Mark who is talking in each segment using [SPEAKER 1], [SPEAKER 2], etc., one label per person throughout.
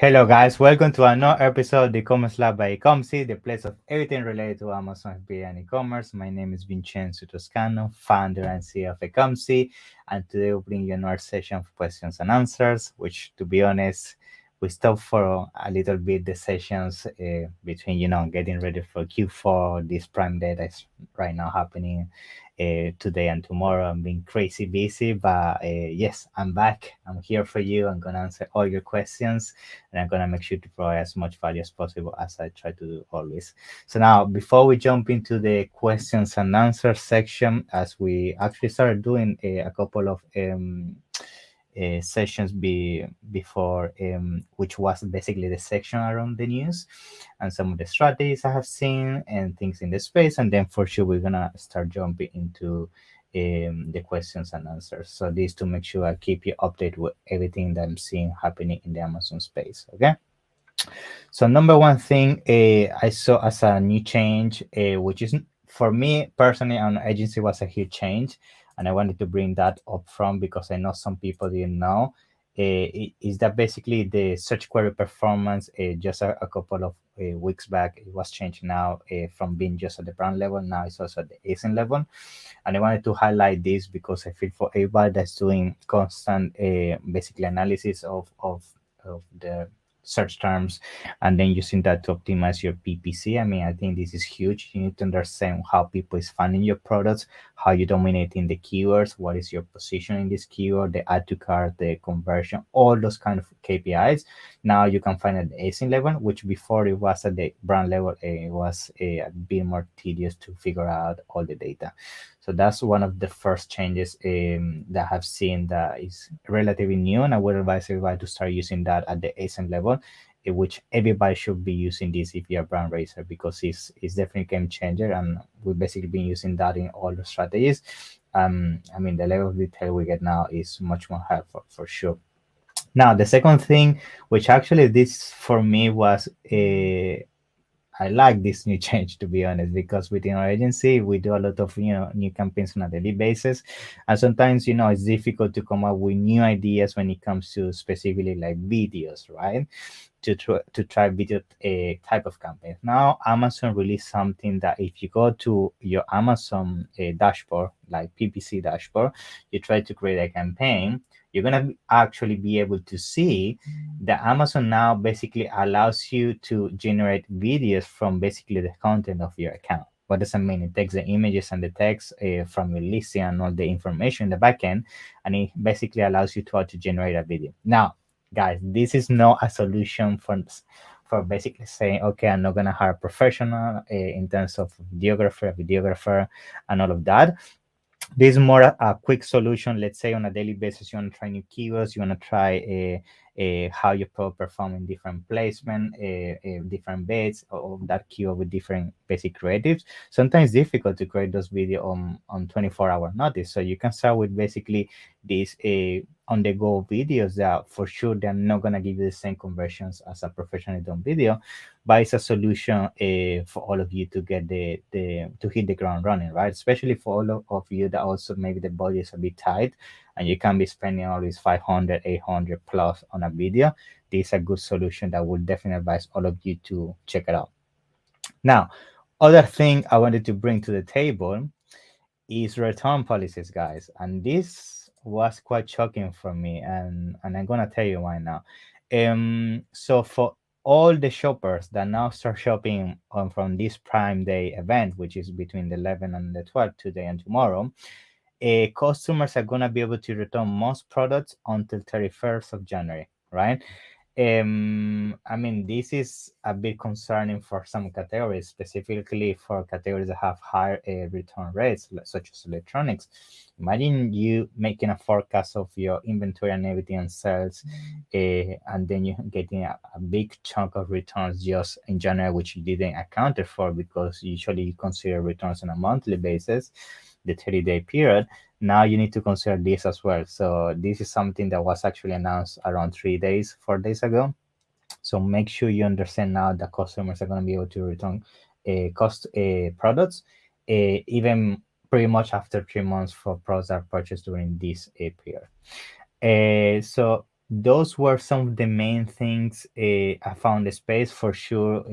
[SPEAKER 1] Hello guys, welcome to another episode of the e-commerce lab by Ecomcy, the place of everything related to Amazon FBA and e-commerce. My name is Vincenzo Toscano, founder and CEO of Ecomcy, and today we'll bring you another session of questions and answers, which to be honest, we stopped for a little bit the sessions between, getting ready for Q4, this Prime Day that's right now happening today and tomorrow. I'm being crazy busy, but yes, I'm back. I'm here for you. I'm going to answer all your questions and I'm gonna make sure to provide as much value as possible as I try to do always. So now, before we jump into the questions and answers section, as we actually started doing a couple of sessions before, which was basically the section around the news and some of the strategies I have seen and things in the space, and then for sure we're gonna start jumping into the questions and answers. So this to make sure I keep you updated with everything that I'm seeing happening in the Amazon space. Okay. So number one thing I saw as a new change, which is for me personally on agency was a huge change, and I wanted to bring that up front because I know some people didn't know. Is that basically the search query performance just a couple of weeks back it was changed now from being just at the brand level, now it's also at the ASIN level. And I wanted to highlight this because I feel for everybody that's doing constant basically analysis of the search terms and then using that to optimize your PPC. I mean, I think this is huge. You need to understand how people is finding your products, how you dominating the keywords, what is your position in this keyword, the add to cart, the conversion, all those kind of KPIs. Now you can find at the ASIN level, which before it was at the brand level, it was a bit more tedious to figure out all the data. So that's one of the first changes that I've seen that is relatively new, and I would advise everybody to start using that at the ASIN level, which everybody should be using this if you're a brand raiser because it's definitely a game changer, and we've basically been using that in all the strategies. I mean, the level of detail we get now is much more helpful for sure. Now, the second thing, which actually this for me was a I like this new change to be honest, because within our agency we do a lot of new campaigns on a daily basis, and sometimes it's difficult to come up with new ideas when it comes to specifically like videos, right? To try video type of campaigns. Now Amazon released something that if you go to your Amazon dashboard, like PPC dashboard, you try to create a campaign, you're gonna actually be able to see that Amazon now basically allows you to generate videos from basically the content of your account. What does that mean? It takes the images and the text from your listing and all the information in the backend, and it basically allows you to how to generate a video. Now, guys, this is not a solution for basically saying, okay, I'm not gonna hire a professional in terms of videographer, and all of that. This is more a quick solution. Let's say on a daily basis you want to try new keywords, you want to try how your product perform in different placement, different bets of that keyword with different basic creatives. Sometimes it's difficult to create those videos on 24-hour notice, so you can start with basically these on the go videos that for sure they're not going to give you the same conversions as a professionally done video, but it's a solution for all of you to get the to hit the ground running, right? Especially for all of you that also maybe the budget is a bit tight and you can be spending all these 500 800 plus on a video. This is a good solution that would definitely advise all of you to check it out. Now, other thing I wanted to bring to the table is return policies, guys, and this was quite shocking for me, and I'm gonna tell you why now. So for all the shoppers that now start shopping on from this Prime Day event, which is between the 11th and the 12th, today and tomorrow, customers are gonna be able to return most products until 31st of January, right? I mean, this is a bit concerning for some categories, specifically for categories that have higher return rates, such as electronics. Imagine you making a forecast of your inventory and everything and sales, and then you getting a big chunk of returns just in January, which you didn't account for because usually you consider returns on a monthly basis, the 30-day period. Now you need to consider this as well. So this is something that was actually announced around 3 days, 4 days ago. So make sure you understand now that customers are going to be able to return cost products, even pretty much after 3 months for products that are purchased during this period. So those were some of the main things I found the space for sure.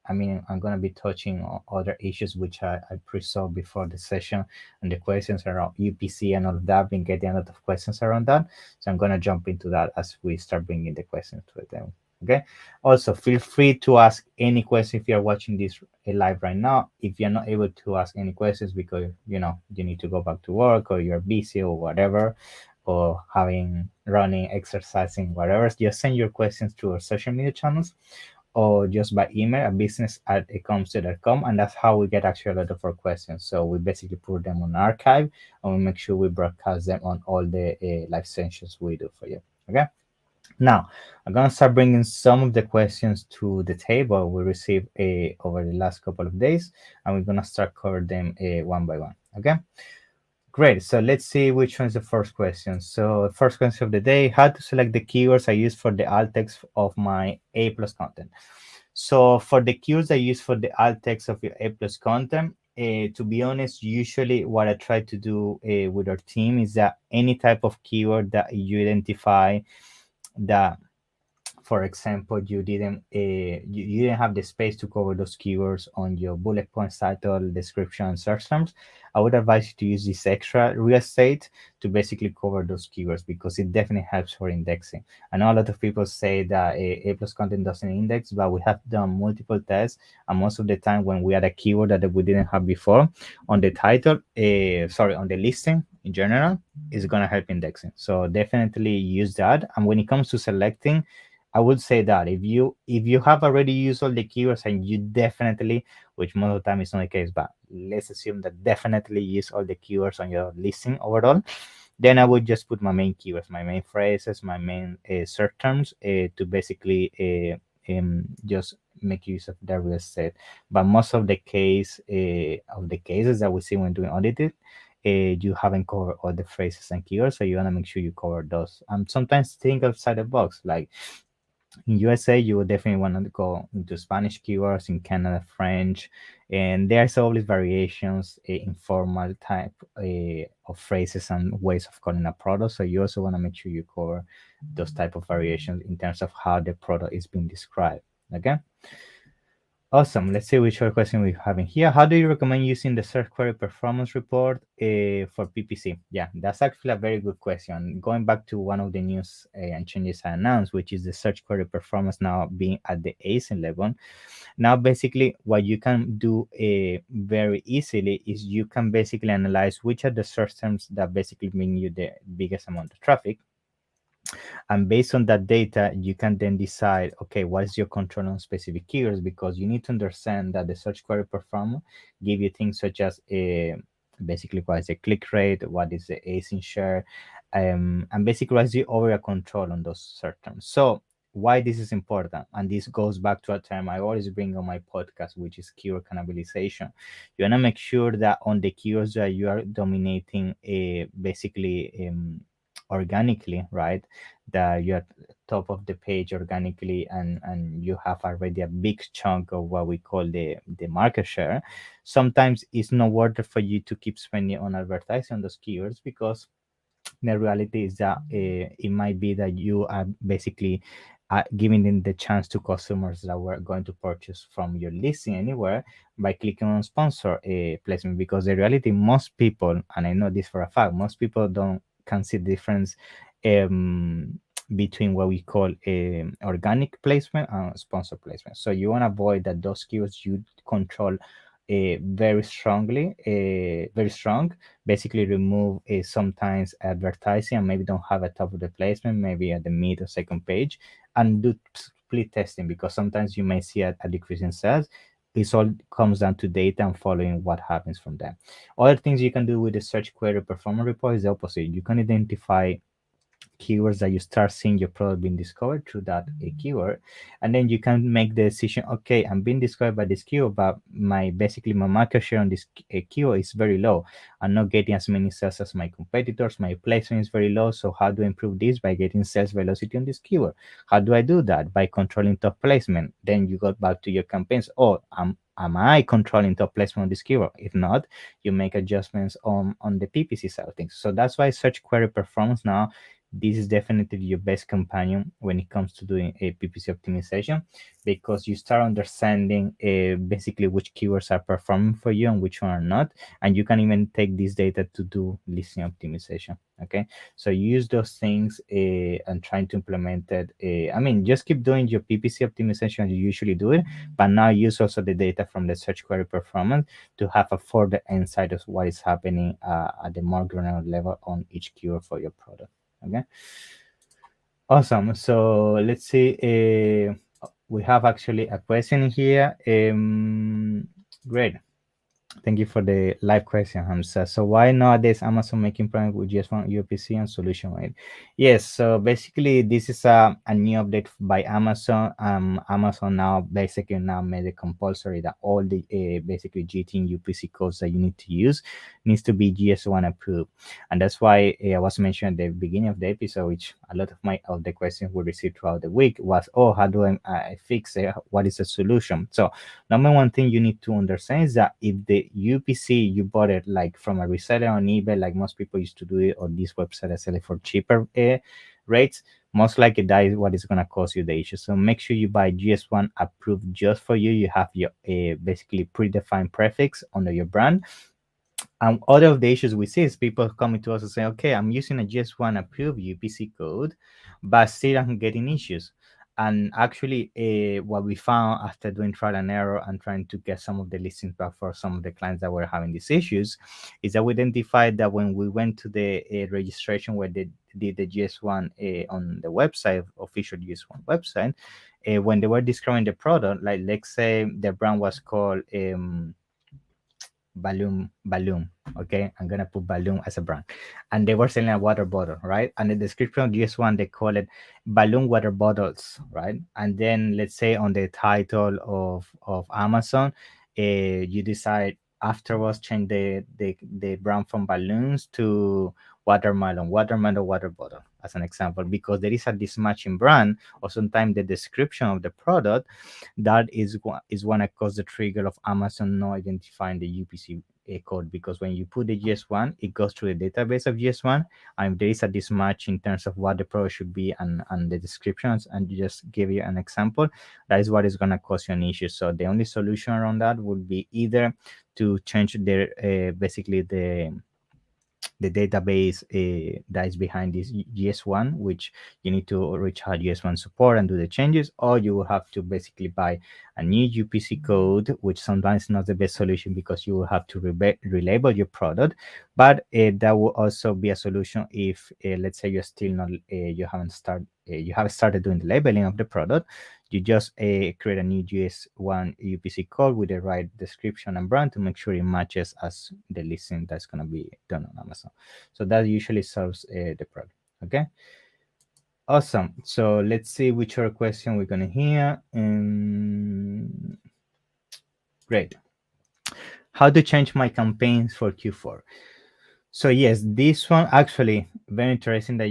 [SPEAKER 1] I mean, I'm gonna be touching on other issues which I pre-saw before the session, and the questions around UPC and all of that. Been getting a lot of questions around that, so I'm gonna jump into that as we start bringing the questions to them. Okay. Also, feel free to ask any question if you're watching this live right now. If you're not able to ask any questions because you need to go back to work or you're busy or whatever, or having running, exercising, whatever, just send your questions to our social media channels or just by email at business@ecomcy.com, and that's how we get actually a lot of our questions. So we basically put them on archive and we make sure we broadcast them on all the live sessions we do for you. Okay. Now, I'm gonna start bringing some of the questions to the table we received over the last couple of days, and we're gonna start cover them one by one. Okay. Great. So let's see which one is the first question. So first question of the day: how to select the keywords I use for the alt text of my A plus content. So for the keywords I use for the alt text of your A plus content, to be honest, usually what I try to do with our team is that any type of keyword that you identify that, for example, you didn't have the space to cover those keywords on your bullet points, title, description, and search terms, I would advise you to use this extra real estate to basically cover those keywords because it definitely helps for indexing. I know a lot of people say that A plus content doesn't index, but we have done multiple tests, and most of the time when we had a keyword that we didn't have before on the title, on the listing in general, is gonna help indexing. So definitely use that. And when it comes to selecting, I would say that if you have already used all the keywords and you definitely, which most of the time is not the case, but let's assume that definitely use all the keywords on your listing overall, then I would just put my main keywords, my main phrases, my main search terms to basically just make use of the real estate. But most of the cases that we see when doing audited, you haven't covered all the phrases and keywords, so you want to make sure you cover those. Sometimes think outside the box, like in USA, you would definitely want to go into Spanish keywords, in Canada, French, and there's always variations, informal type of phrases and ways of calling a product. So you also want to make sure you cover those type of variations in terms of how the product is being described. Okay. Awesome. Let's see which other question we have in here. How do you recommend using the search query performance report for PPC? Yeah, that's actually a very good question. Going back to one of the news and changes I announced, which is the search query performance now being at the ASIN level. Now, basically, what you can do very easily is you can basically analyze which are the search terms that basically bring you the biggest amount of traffic, and based on that data you can then decide, okay, what is your control on specific keywords, because you need to understand that the search query performance give you things such as basically what is the click rate, what is the ASIN share, and basically what is the overall control on those search terms. So why this is important, and this goes back to a term I always bring on my podcast, which is keyword cannibalization. You want to make sure that on the keywords that you are dominating basically organically, right, that you're top of the page organically, and you have already a big chunk of what we call the market share, sometimes it's not worth it for you to keep spending on advertising on those keywords, because the reality is that it might be that you are basically giving them the chance to customers that were going to purchase from your listing anywhere by clicking on sponsor placement, because the reality, most people, and I know this for a fact, most people don't can see the difference between what we call organic placement and sponsor placement. So you want to avoid that those keywords you control very strongly, very strong, basically remove sometimes advertising and maybe don't have a top of the placement, maybe at the mid or second page, and do split testing, because sometimes you may see a decrease in sales. This all comes down to data and following what happens from them. Other things you can do with the search query performance report is the opposite. You can identify keywords that you start seeing your product being discovered through that keyword, and then you can make the decision, okay, I'm being discovered by this keyword, but my market share on this keyword is very low. I'm not getting as many sales as my competitors, my placement is very low, so how do I improve this? By getting sales velocity on this keyword. How do I do that? By controlling top placement. Then you go back to your campaigns. Oh, am I controlling top placement on this keyword? If not, you make adjustments on the PPC side of things. So that's why search query performance now this is definitely your best companion when it comes to doing a PPC optimization, because you start understanding basically which keywords are performing for you and which one are not, and you can even take this data to do listing optimization. Okay, so use those things and trying to implement it. I mean, just keep doing your PPC optimization as you usually do it, but now use also the data from the search query performance to have a further insight of what is happening at the more granular level on each keyword for your product. Okay, awesome. So let's see. We have actually a question here. Great. Thank you for the live question, Hamza. So why nowadays Amazon making product with just one UPC and solution, right? Yes. So basically, this is a new update by Amazon. Amazon now basically now made it compulsory that all the basically GT and UPC codes that you need to use needs to be GS1 approved, and that's why I was mentioned at the beginning of the episode, which a lot of the questions we received throughout the week was, oh, how do I fix it? What is the solution? So number one thing you need to understand is that if the UPC you bought it like from a reseller on eBay, like most people used to do it, or this website that sell it for cheaper rates, most likely that is what is going to cause you the issue. So make sure you buy GS1 approved just for you. You have your basically predefined prefix under your brand. And other of the issues we see is people coming to us and saying, okay, I'm using a GS1 approved UPC code, but still I'm getting issues. And actually, what we found after doing trial and error and trying to get some of the listings back for some of the clients that were having these issues, is that we identified that when we went to the registration where they did the GS1 on the website, official GS1 website, when they were describing the product, like let's say the brand was called Balloon. Okay, I'm gonna put Balloon as a brand, and they were selling a water bottle, right? And the description of GS1 they call it balloon water bottles, right? And then let's say on the title of Amazon, you decide afterwards change the brand from balloons to watermelon water bottle as an example, because there is a mismatch in brand, or sometimes the description of the product that is one that caused the trigger of Amazon not identifying the UPC code, because when you put the GS1, it goes through the database of GS1, and if there is a mismatch in terms of what the product should be and the descriptions, and you just give you an example, that is what is going to cause you an issue. So the only solution around that would be either to change basically the database that is behind this GS1, which you need to reach out GS1 support and do the changes, or you will have to basically buy a new UPC code, which sometimes is not the best solution because you will have to relabel your product. But that will also be a solution if, let's say, you're still not, you haven't started doing the labeling of the product. You just create a new GS1 UPC code with the right description and brand to make sure it matches as the listing that's going to be done on Amazon. So that usually solves the problem. Okay. Awesome. So let's see which other question we're going to hear. Great. How to change my campaigns for Q4? So yes, this one actually very interesting that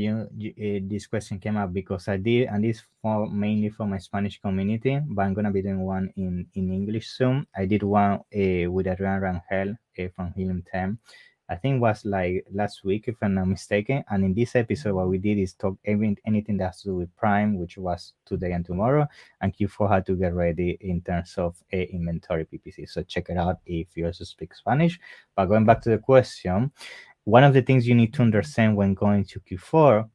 [SPEAKER 1] this question came up, because I did, and this for mainly for my Spanish community, but I'm gonna be doing one in English soon. I did one with Adrian Rangel from Helium 10. I think it was like last week, if I'm not mistaken. And in this episode, what we did is talk anything that has to do with Prime, which was today and tomorrow, and Q4 had to get ready in terms of inventory PPC. So check it out if you also speak Spanish. But going back to the question, one of the things you need to understand when going to Q4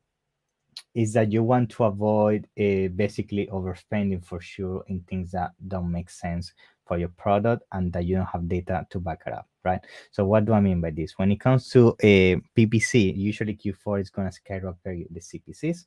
[SPEAKER 1] is that you want to avoid basically overspending for sure in things that don't make sense for your product and that you don't have data to back it up, right? So what do I mean by this? When it comes to a PPC, usually Q4 is going to skyrocket the CPCs.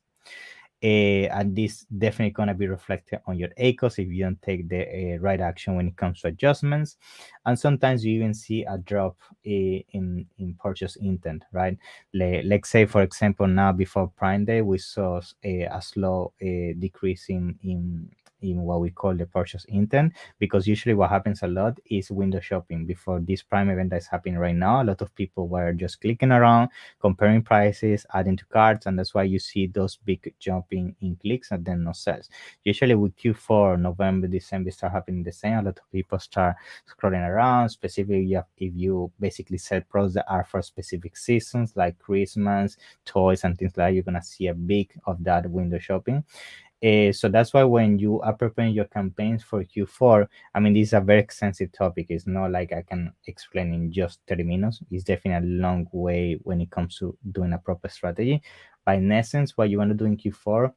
[SPEAKER 1] And this definitely going to be reflected on your ACOS if you don't take the right action when it comes to adjustments. And sometimes you even see a drop in purchase intent, right? Let's say, for example, now before Prime Day, we saw a slow decrease in in what we call the purchase intent, because usually what happens a lot is window shopping before this prime event that's happening right now. A lot of people were just clicking around, comparing prices, adding to carts, and that's why you see those big jumping in clicks and then no sales. Usually with Q4, November, December start happening the same. A lot of people start scrolling around, specifically if you basically sell products that are for specific seasons like Christmas, toys, and things like that, you're gonna see a big of that window shopping. So that's why when you are preparing your campaigns for Q4, I mean, this is a very extensive topic. It's not like I can explain in just 30 minutes. It's definitely a long way when it comes to doing a proper strategy. But in essence, what you want to do in Q4,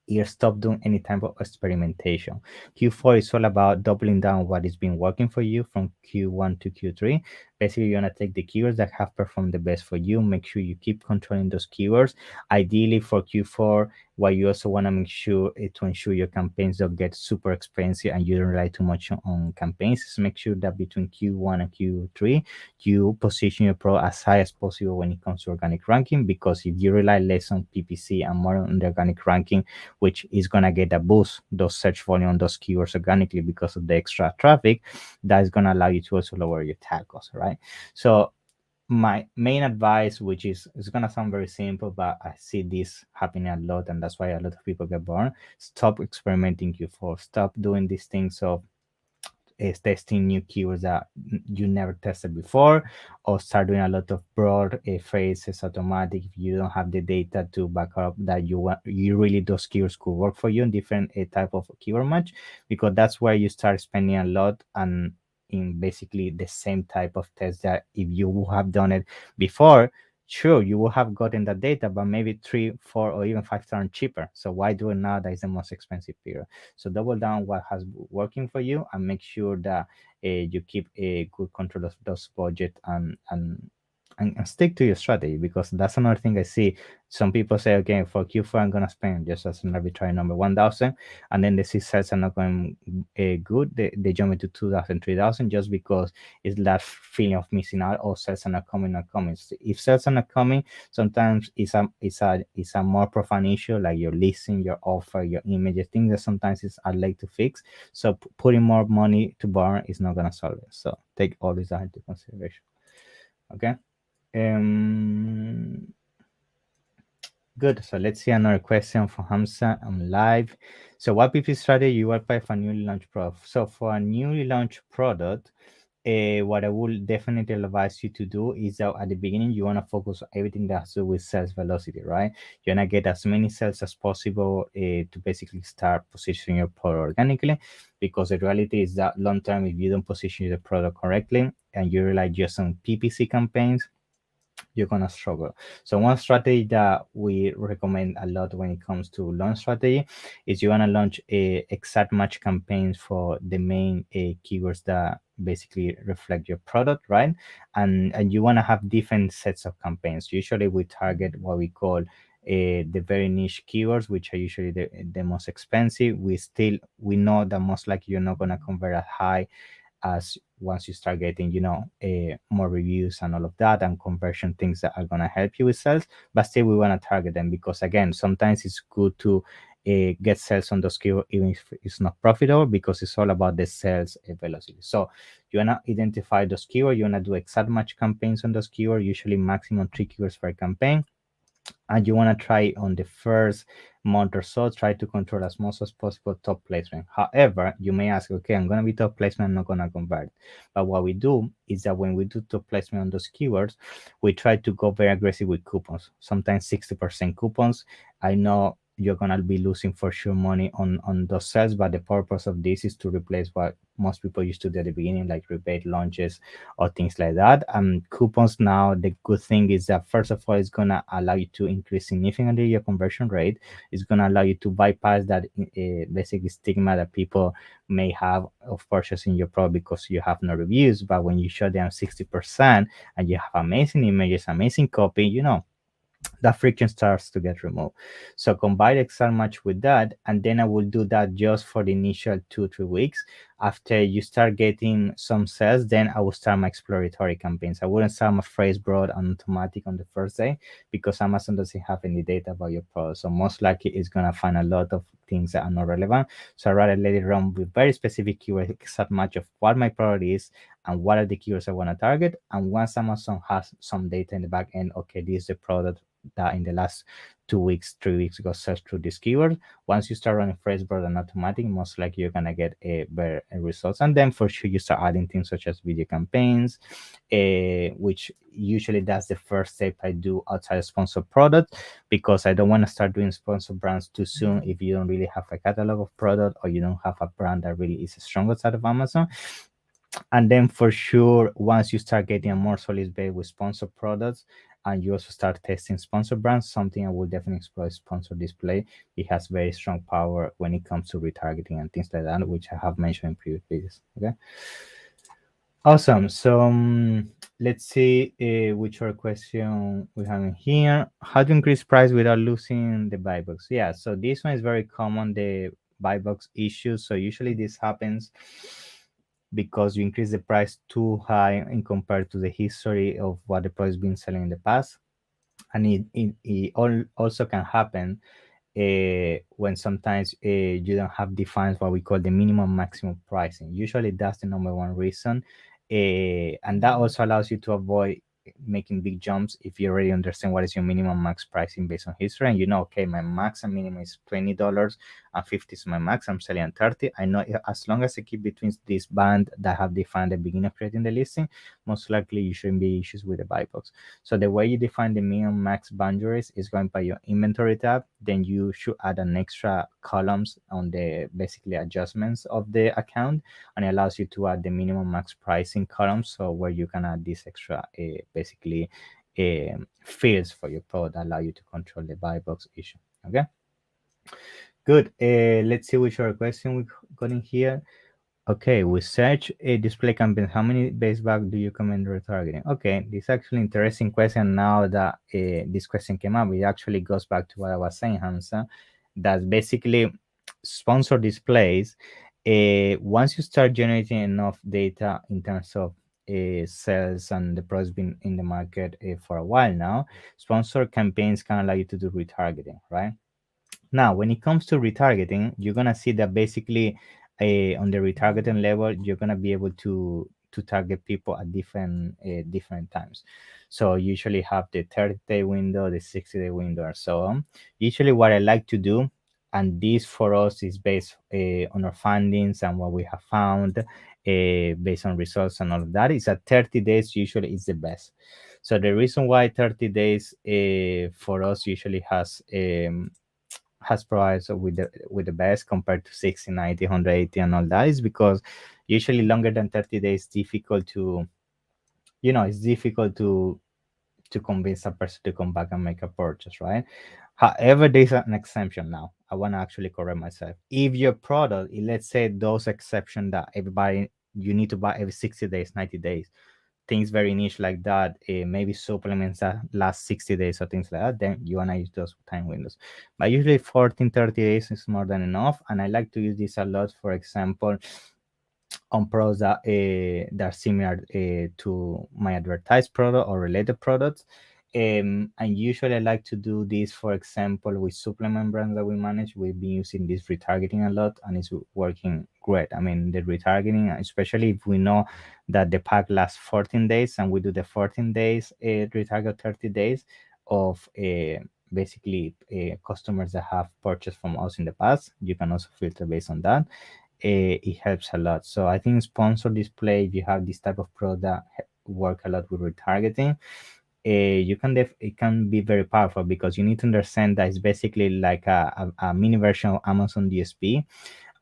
[SPEAKER 1] you stop doing any type of experimentation. Q4 is all about doubling down what is been working for you from Q1 to Q3. Basically, you want to take the keywords that have performed the best for you, make sure you keep controlling those keywords. Ideally, for Q4, what you also want to make sure to ensure your campaigns don't get super expensive and you don't rely too much on campaigns is make sure that between Q1 and Q3, you position your pro as high as possible when it comes to organic ranking, because if you rely less on PPC and more on the organic ranking, which is going to get a boost those search volume on those keywords organically because of the extra traffic, that is going to allow you to also lower your tag costs, right? So my main advice, which is going to sound very simple, but I see this happening a lot, and that's why a lot of people get burned. Stop experimenting Q4. Stop doing these things of is testing new keywords that you never tested before, or start doing a lot of broad phrases automatic if you don't have the data to back up that you really those keywords could work for you in different type of keyword match, because that's where you start spending a lot and in basically the same type of test that if you would have done it before, sure, you will have gotten the data, but maybe 3, 4, or even 5 times cheaper. So why do it now that is the most expensive period? So double down what has working for you and make sure that you keep a good control of those budget and stick to your strategy, because that's another thing I see. Some people say, okay, for Q4 I'm gonna spend just as an arbitrary number 1,000, and then they see sales are not going good. They jump into 2,000, 3,000 just because it's that feeling of missing out. Or sales are not coming, not coming. So if sales are not coming, sometimes it's a more profound issue like your listing, your offer, your images, things that sometimes is are late to fix. So putting more money to burn is not gonna solve it. So take all this into consideration. Okay. Um, Good. So let's see another question from Hamza on live. So what PP strategy you apply for a newly launched product? So for a newly launched product, what I will definitely advise you to do is that at the beginning you want to focus on everything that has to do with sales velocity, right? You want to get as many sales as possible to basically start positioning your product organically, because the reality is that long term, if you don't position the product correctly and you rely just on PPC campaigns, you're gonna struggle. So one strategy that we recommend a lot when it comes to launch strategy is you wanna launch a exact match campaigns for the main keywords that basically reflect your product, right? And you wanna have different sets of campaigns. Usually we target what we call the very niche keywords, which are usually the most expensive. We know that most likely you're not gonna convert as high as once you start getting more reviews and all of that and conversion things that are going to help you with sales. But still we want to target them, because again, sometimes it's good to get sales on those keywords even if it's not profitable, because it's all about the sales velocity. So you want to identify those keywords, you want to do exact match campaigns on those keywords, usually maximum 3 keywords per campaign, and you want to try on the first month or so, try to control as much as possible top placement. However, you may ask, okay, I'm going to be top placement, I'm not going to convert. But what we do is that when we do top placement on those keywords, we try to go very aggressive with coupons, sometimes 60% coupons. I know you're going to be losing for sure money on those sales, but the purpose of this is to replace what most people used to do at the beginning, like rebate launches or things like that. Coupons now, the good thing is that first of all, it's going to allow you to increase significantly your conversion rate. It's going to allow you to bypass that basic stigma that people may have of purchasing your product because you have no reviews. But when you show them 60% and you have amazing images, amazing copy, that friction starts to get removed. So combine Excel match with that, and then I will do that just for the initial 2-3 weeks. After you start getting some sales, then I will start my exploratory campaigns. I wouldn't start my phrase broad and automatic on the first day because Amazon doesn't have any data about your product. So most likely it's gonna find a lot of things that are not relevant. So I rather let it run with very specific keyword exact match of what my product is and what are the keywords I want to target. And once Amazon has some data in the back end, okay, this is the product that in the last 2 weeks, 3 weeks got searched through this keyword. Once you start running phraseboard and automatic, most likely you're gonna get a better results. And then for sure you start adding things such as video campaigns, which usually that's the first step I do outside of sponsored product, because I don't want to start doing sponsored brands too soon if you don't really have a catalog of product or you don't have a brand that really is strong outside of Amazon. And then for sure, once you start getting a more solid base with sponsored products and you also start testing sponsored brands, something I will definitely explore is sponsor display. It has very strong power when it comes to retargeting and things like that, which I have mentioned in previous videos. Okay, awesome. So let's see which other question we have in here. How to increase price without losing the buy box? Yeah, so this one is very common, the buy box issue. So usually this happens because you increase the price too high in compared to the history of what the product has been selling in the past. And it also can happen when sometimes you don't have defined what we call the minimum maximum pricing. Usually that's the number one reason. And that also allows you to avoid making big jumps if you already understand what is your minimum max pricing based on history, and you know, okay, my max and minimum is $20 and 50 is my max, I'm selling at 30. I know as long as I keep between this band that I have defined at the beginning of creating the listing, most likely you shouldn't be issues with the buy box. So the way you define the minimum max boundaries is going by your inventory tab. Then you should add an extra columns on the basically adjustments of the account, and it allows you to add the minimum max pricing column. So where you can add this extra basically fields for your product that allow you to control the buy box issue. Okay, good. Let's see which other question we got in here. Okay, we search a display campaign. How many base back do you recommend retargeting? Okay, this is actually interesting question. Now that this question came up, it actually goes back to what I was saying, Hamza. That basically sponsored displays. Once you start generating enough data in terms of sales and the product's been in the market for a while now, sponsored campaigns can allow you to do retargeting, right? Now, when it comes to retargeting, you're gonna see that basically on the retargeting level, you're gonna be able to target people at different times. So usually have the 30-day window, the 60-day window, or so on. Usually, what I like to do, and this for us is based on our findings and what we have found, based on results and all of that, is that 30 days usually is the best. So the reason why 30 days for us usually has provided with the best compared to 60, 90, 180 and all that is because usually longer than 30 days difficult to, it's difficult to convince a person to come back and make a purchase, right? However, there's an exception now. I want to actually correct myself. If your product, let's say those exception that everybody, you need to buy every 60 days, 90 days, things very niche like that, maybe supplements that last 60 days or things like that, then you want to use those time windows. But usually 14, 30 days is more than enough. And I like to use this a lot, for example, on products that are similar to my advertised product or related products. And usually I like to do this, for example, with supplement brands that we manage. We've been using this retargeting a lot and it's working great. I mean, the retargeting, especially if we know that the pack lasts 14 days and we do the 14 days retarget 30 days of basically customers that have purchased from us in the past. You can also filter based on that. It helps a lot. So I think sponsor display, if you have this type of product that work a lot with retargeting, it can be very powerful because you need to understand that it's basically like a mini version of Amazon DSP.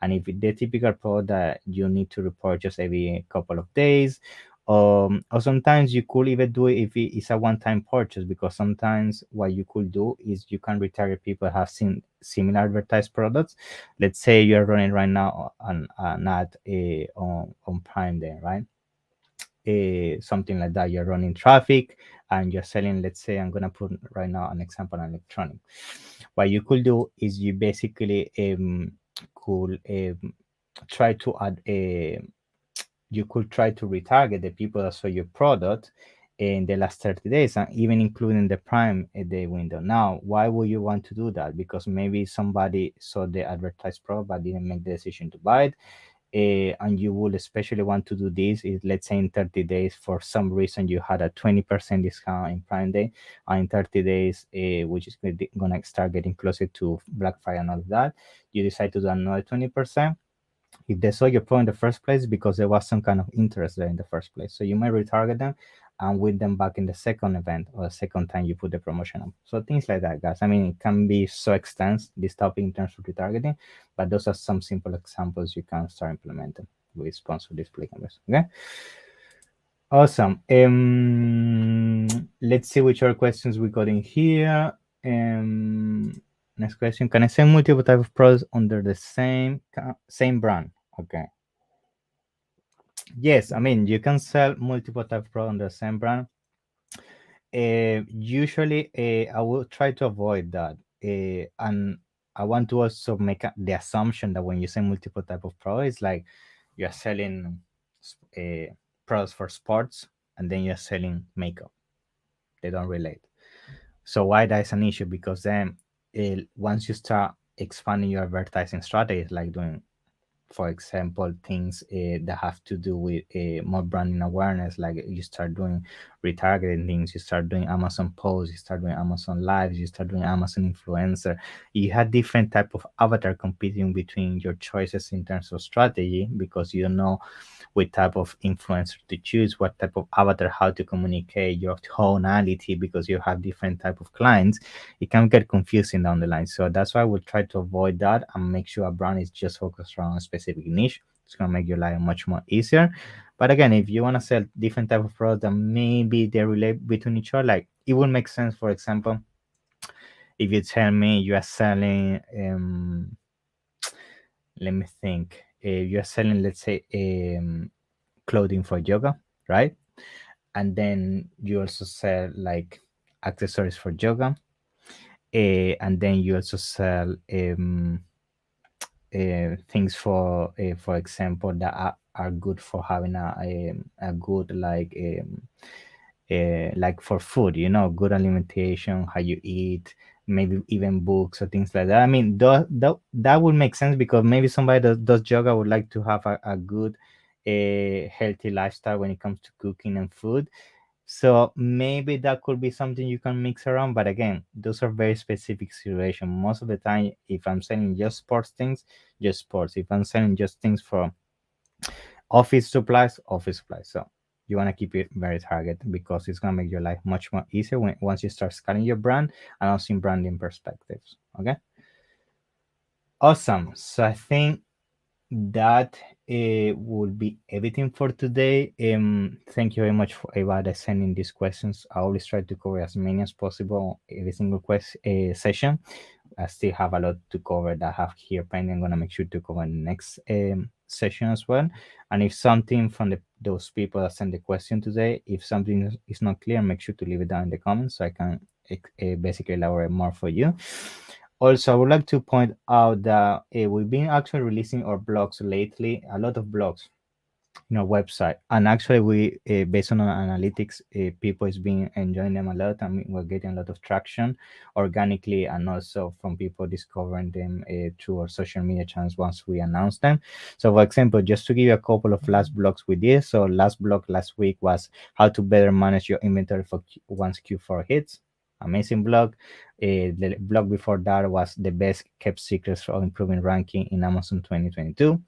[SPEAKER 1] And if the typical product that you need to report just every couple of days, or sometimes you could even do it if it's a one-time purchase, because sometimes what you could do is you can retarget people who have seen similar advertised products. Let's say you're running right now on an ad on Prime Day, right? something like that. You're running traffic and you're selling, let's say, I'm gonna put right now an example on electronic. What you could do is you basically could try to add a you could try to retarget the people that saw your product in the last 30 days and even including the prime day window. Now, why would you want to do that? Because maybe somebody saw the advertised product but didn't make the decision to buy it. And you would especially want to do this is, let's say, in 30 days for some reason you had a 20% discount in prime day, and in 30 days which is going to start getting closer to Black Friday and all of that, you decide to do another 20%. If they saw your product in the first place, because there was some kind of interest there in the first place, so you might retarget them and win them back in the second event or the second time you put the promotion up. So things like that, guys. I mean, it can be so extensive, this topic, in terms of retargeting, but those are some simple examples you can start implementing with sponsored display cameras. Okay, awesome. Let's see which other questions we got in here. Next question: can I sell multiple type of products under the same brand? Okay. Yes, I mean, you can sell multiple type of products under the same brand. Usually, I will try to avoid that. And I want to also make the assumption that when you say multiple type of products, like you're selling products for sports and then you're selling makeup. They don't relate. So why that is an issue? Because then once you start expanding your advertising strategies, like doing, for example, things that have to do with more branding awareness, like you start doing retargeting things, you start doing Amazon posts, you start doing Amazon lives, you start doing Amazon influencer, you have different type of avatar competing between your choices in terms of strategy, because you don't know what type of influencer to choose, what type of avatar, how to communicate your tonality, because you have different type of clients. It can get confusing down the line. So that's why we'll try to avoid that and make sure a brand is just focused around a specific niche. It's going to make your life much more easier. But again, if you want to sell different type of products that maybe they relate between each other, like it will make sense. For example, if you tell me you are selling let me think, you are selling, let's say, clothing for yoga, right? And then you also sell like accessories for yoga, and then you also sell things for example, that are good for having a good like for food, good alimentation, how you eat, maybe even books or things like that. I mean, that would make sense, because maybe somebody that does yoga would like to have a good healthy lifestyle when it comes to cooking and food. So maybe that could be something you can mix around. But again, those are very specific situations. Most of the time, if I'm selling just sports things, just sports. If I'm selling just things for office supplies, office supplies. So you want to keep it very targeted, because it's going to make your life much more easier once you start scaling your brand and also in branding perspectives. Okay, awesome. So I think that would be everything for today. Thank you very much for Eva sending these questions. I always try to cover as many as possible every single session. I still have a lot to cover that I have here pending. I'm gonna make sure to cover the next session as well. And if something from those people that sent the question today, if something is not clear, make sure to leave it down in the comments so I can basically elaborate more for you. Also, I would like to point out that we've been actually releasing our blogs lately, a lot of blogs in our website, and actually we based on our analytics, people is been enjoying them a lot. I mean, we're getting a lot of traction organically and also from people discovering them through our social media channels once we announce them. So for example, just to give you a couple of last blogs we did, so last blog last week was how to better manage your inventory for once Q4 hits. Amazing blog. The blog before that was the best kept secrets for improving ranking in Amazon 2022.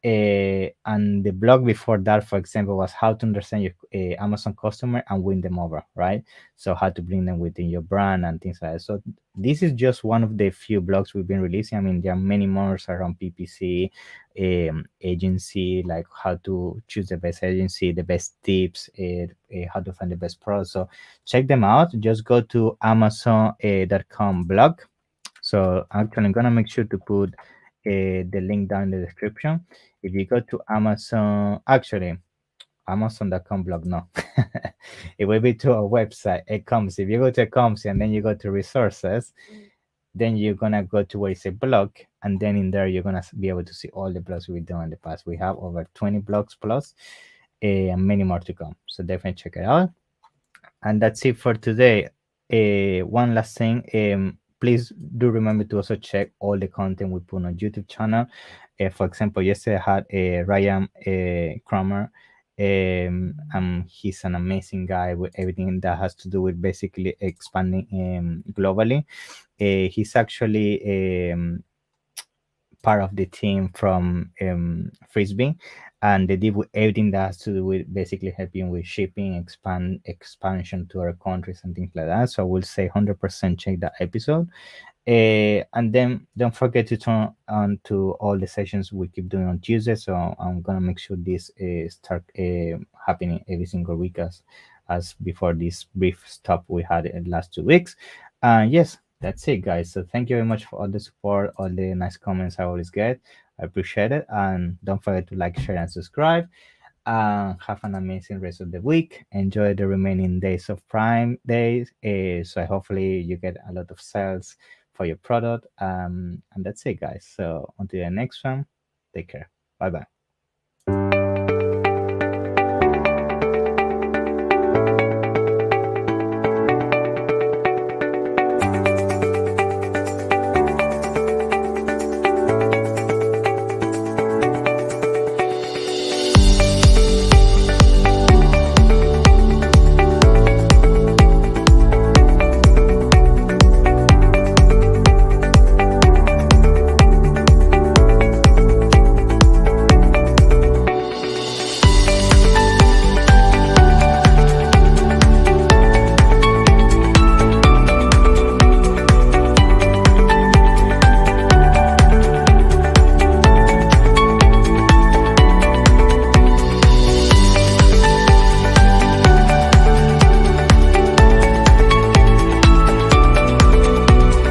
[SPEAKER 1] And the blog before that, for example, was how to understand your Amazon customer and win them over, right? So how to bring them within your brand and things like that. So this is just one of the few blogs we've been releasing. I mean, there are many more around PPC, agency, like how to choose the best agency, the best tips, how to find the best products. So check them out. Just go to Amazon.com blog. So actually, I'm gonna make sure to put the link down in the description. If you go to Amazon, actually, Amazon.com blog. No, it will be to our website. Ecomcy. If you go to Ecomcy and then you go to resources, then you're gonna go to where it says blog, and then in there you're gonna be able to see all the blogs we've done in the past. We have over 20 blogs plus, and many more to come. So definitely check it out. And that's it for today. One last thing, please do remember to also check all the content we put on YouTube channel. For example, yesterday I had Ryan Kramer. He's an amazing guy with everything that has to do with basically expanding globally. He's actually part of the team from Frisbee, and they did with everything that has to do with basically helping with shipping, expansion to other countries and things like that. So I will say 100% check that episode. And then don't forget to turn on to all the sessions we keep doing on Tuesday. So I'm gonna make sure this start happening every single week as before this brief stop we had in the last 2 weeks. And yes, that's it, guys. So thank you very much for all the support, all the nice comments I always get. I appreciate it. And don't forget to like, share, and subscribe. Have an amazing rest of the week. Enjoy the remaining days of Prime Days. So hopefully you get a lot of sales for your product. And that's it, guys. So until the next one, take care. Bye bye.